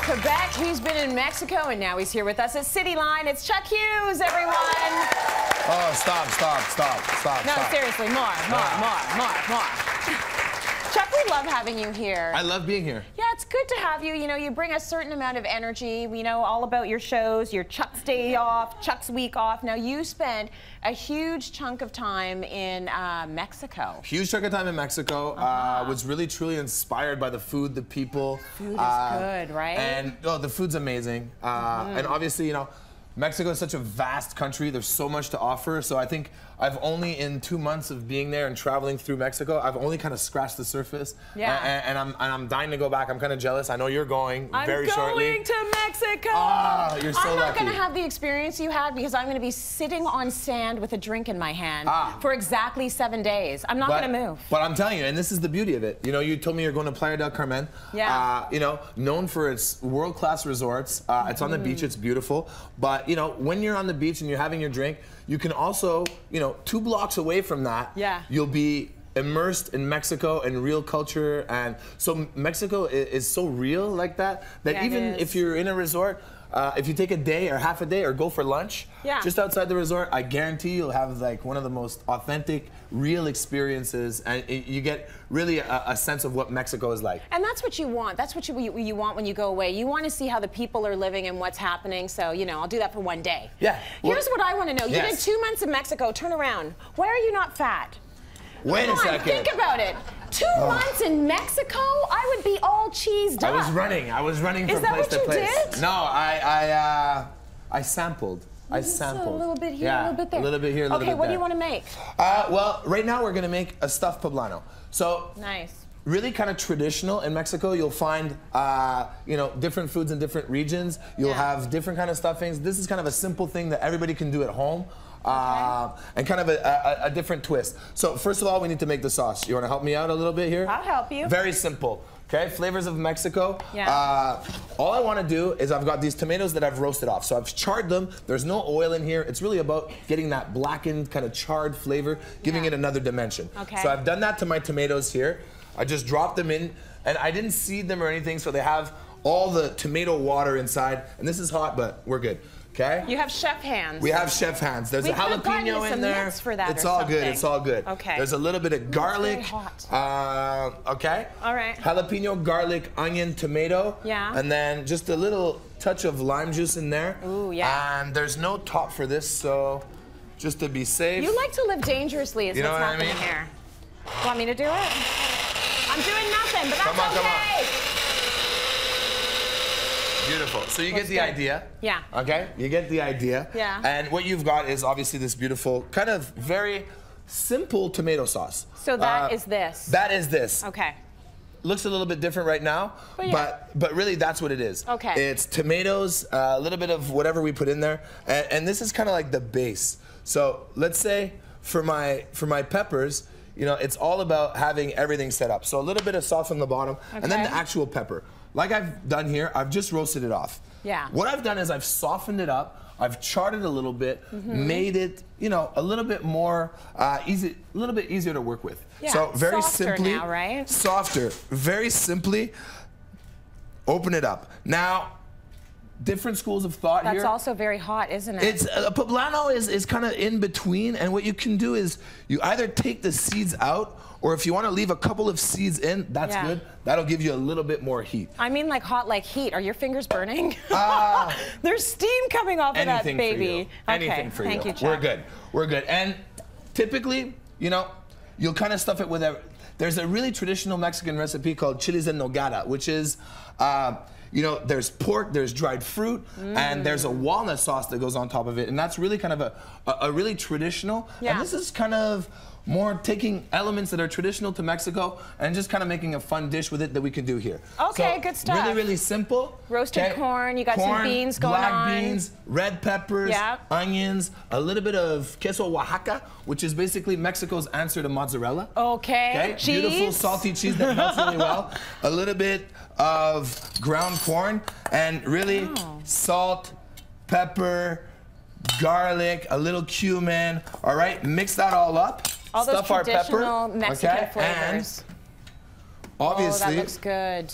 Quebec. He's been in Mexico, and now he's here with us at City Line. It's Chuck Hughes, everyone. Oh, stop. No, seriously, more. Chuck, we love having you here. I love being here. Yeah, it's good to have you. You know, you bring a certain amount of energy. We know all about your shows, your Chuck's Day Off, Chuck's Week Off. Now, you spent a huge chunk of time in Mexico. Huge chunk of time in Mexico. Was really, truly inspired by the food, the people. Food is good, right? And the food's amazing. And obviously, you know, Mexico is such a vast country. There's so much to offer. So I think I've only, in 2 months of being there and traveling through Mexico, I've only kind of scratched the surface. Yeah. And I'm dying to go back. I'm kind of jealous. I know you're going very shortly. I'm going to Mexico. Ah, you're so lucky. I'm not going to have the experience you had because I'm going to be sitting on sand with a drink in my hand for exactly 7 days. I'm not going to move. But I'm telling you, and this is the beauty of it. You know, you told me you're going to Playa del Carmen. Yeah. You know, known for its world-class resorts. It's on the beach. It's beautiful. But, you know, when you're on the beach and you're having your drink, you can also, you know, 2 blocks away from that, you'll be immersed in Mexico and real culture. And so Mexico is so real like that, even if you're in a resort, if you take a day or half a day or go for lunch, just outside the resort, I guarantee you'll have like one of the most authentic, real experiences, and you get really a sense of what Mexico is like. And that's what you want. That's what you want when you go away. You want to see how the people are living and what's happening. So, you know, I'll do that for 1 day. Yeah. Here's what I want to know. You did 2 months in Mexico. Turn around. Why are you not fat? Wait a second. Think about it. 2 months in Mexico, I would be all cheesed up. I was running from place to place. Is that what you did? No, I sampled. I sampled. A little bit here, a little bit there. A little bit here, a little bit there. Okay, what do you want to make? Well, right now we're going to make a stuffed poblano. So nice. Really kind of traditional in Mexico. You'll find, you know, different foods in different regions. You'll have different kind of stuffings. This is kind of a simple thing that everybody can do at home. And kind of a different twist. So first of all, we need to make the sauce. You want to help me out a little bit here? I'll help you. Very simple. Okay, flavors of Mexico. All I want to do is I've got these tomatoes that I've roasted off. So I've charred them. There's no oil in here. It's really about getting that blackened kind of charred flavor, giving it another dimension. Okay. So I've done that to my tomatoes here. I just dropped them in, and I didn't seed them or anything, so they have all the tomato water inside. And this is hot, but we're good. Okay. You have chef hands. We have chef hands. There's a jalapeno in there. For that it's all good. It's all good. Okay. There's a little bit of garlic. It's very hot. Okay. All right. Jalapeno, garlic, onion, tomato. Yeah. And then just a little touch of lime juice in there. Ooh, yeah. And there's no top for this, so just to be safe. You like to live dangerously, is what's happening here. Want me to do it? I'm doing nothing, but that's okay. Beautiful. So you get the idea. Yeah. Okay? You get the idea. Yeah. And what you've got is obviously this beautiful, kind of very simple tomato sauce. So that is this. That is this. Okay. Looks a little bit different right now, but really that's what it is. Okay. It's tomatoes, a little bit of whatever we put in there, and this is kind of like the base. So let's say for my peppers, you know, it's all about having everything set up. So a little bit of sauce on the bottom, and then the actual pepper. Like I've done here, I've just roasted it off. Yeah. What I've done is I've softened it up, I've charred it a little bit, made it, you know, a little bit more easy, a little bit easier to work with. Yeah, so very simply, now, right? Softer. Very simply, open it up. Now, different schools of thought here. That's also very hot, isn't it? It's a poblano is kind of in between, and what you can do is you either take the seeds out, or if you want to leave a couple of seeds in, that's good. That'll give you a little bit more heat. I mean like hot like heat. Are your fingers burning? There's steam coming off of that baby. Anything for you. Thank you, Chuck. We're good. We're good. And typically, you know, you'll kind of stuff it with there's a really traditional Mexican recipe called chiles en nogada, which is you know, there's pork, there's dried fruit, and there's a walnut sauce that goes on top of it, and that's really kind of a really traditional. And this is kind of more taking elements that are traditional to Mexico and just kind of making a fun dish with it that we can do here. Okay, so, good stuff. Really, really simple. Roasted corn, you got some beans going black on. beans, red peppers, onions, a little bit of queso Oaxaca, which is basically Mexico's answer to mozzarella. Okay, cheese. Beautiful salty cheese that melts really well. A little bit of ground corn, and really salt, pepper, garlic, a little cumin. All right, mix that all up. All those stuff our pepper, Mexican flavors. And obviously, that looks good.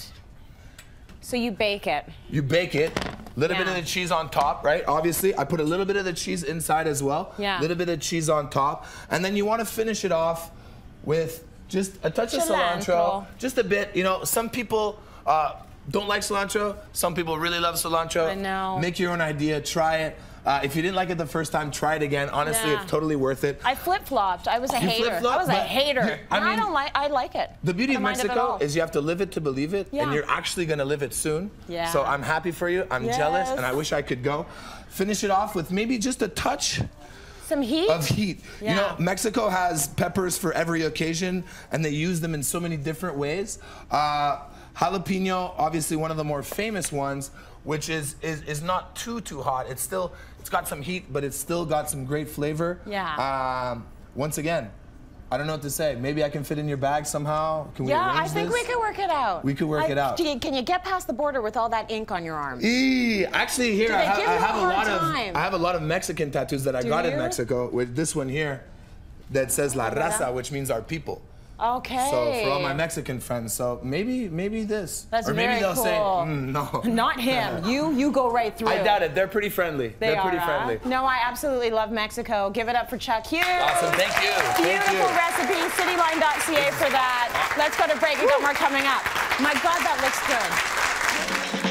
So you bake it. You bake it. Little bit of the cheese on top, right? Obviously, I put a little bit of the cheese inside as well. Yeah. Little bit of cheese on top. And then you want to finish it off with just a touch of cilantro. Just a bit. You know, some people don't like cilantro. Some people really love cilantro. I know. Make your own idea. Try it. If you didn't like it the first time, try it again. Honestly, it's totally worth it. I flip-flopped. I was a hater. I was a hater. I like it. The beauty of Mexico is you have to live it to believe it, and you're actually going to live it soon. Yeah. So I'm happy for you. I'm jealous, and I wish I could go. Finish it off with maybe just a touch some heat? Of heat. Yeah. You know, Mexico has peppers for every occasion, and they use them in so many different ways. Jalapeno, obviously one of the more famous ones, which is not too hot. It's got some heat, but it's still got some great flavor. Yeah. Once again, I don't know what to say. Maybe I can fit in your bag somehow. Can we arrange I think this? we could work it out. We could work it out. Can you get past the border with all that ink on your arm? Actually, here I have a lot of Mexican tattoos that I got in Mexico. With this one here, that says La Raza, which means our people. Okay. So for all my Mexican friends, so maybe this. That's or maybe very they'll cool. say, no. Not him. You go right through. I doubt it. They're pretty friendly. They're pretty friendly. No, I absolutely love Mexico. Give it up for Chuck Hughes. Awesome. Thank you. Beautiful recipe. Cityline.ca for that. Let's go to break. We got more coming up. My God, that looks good.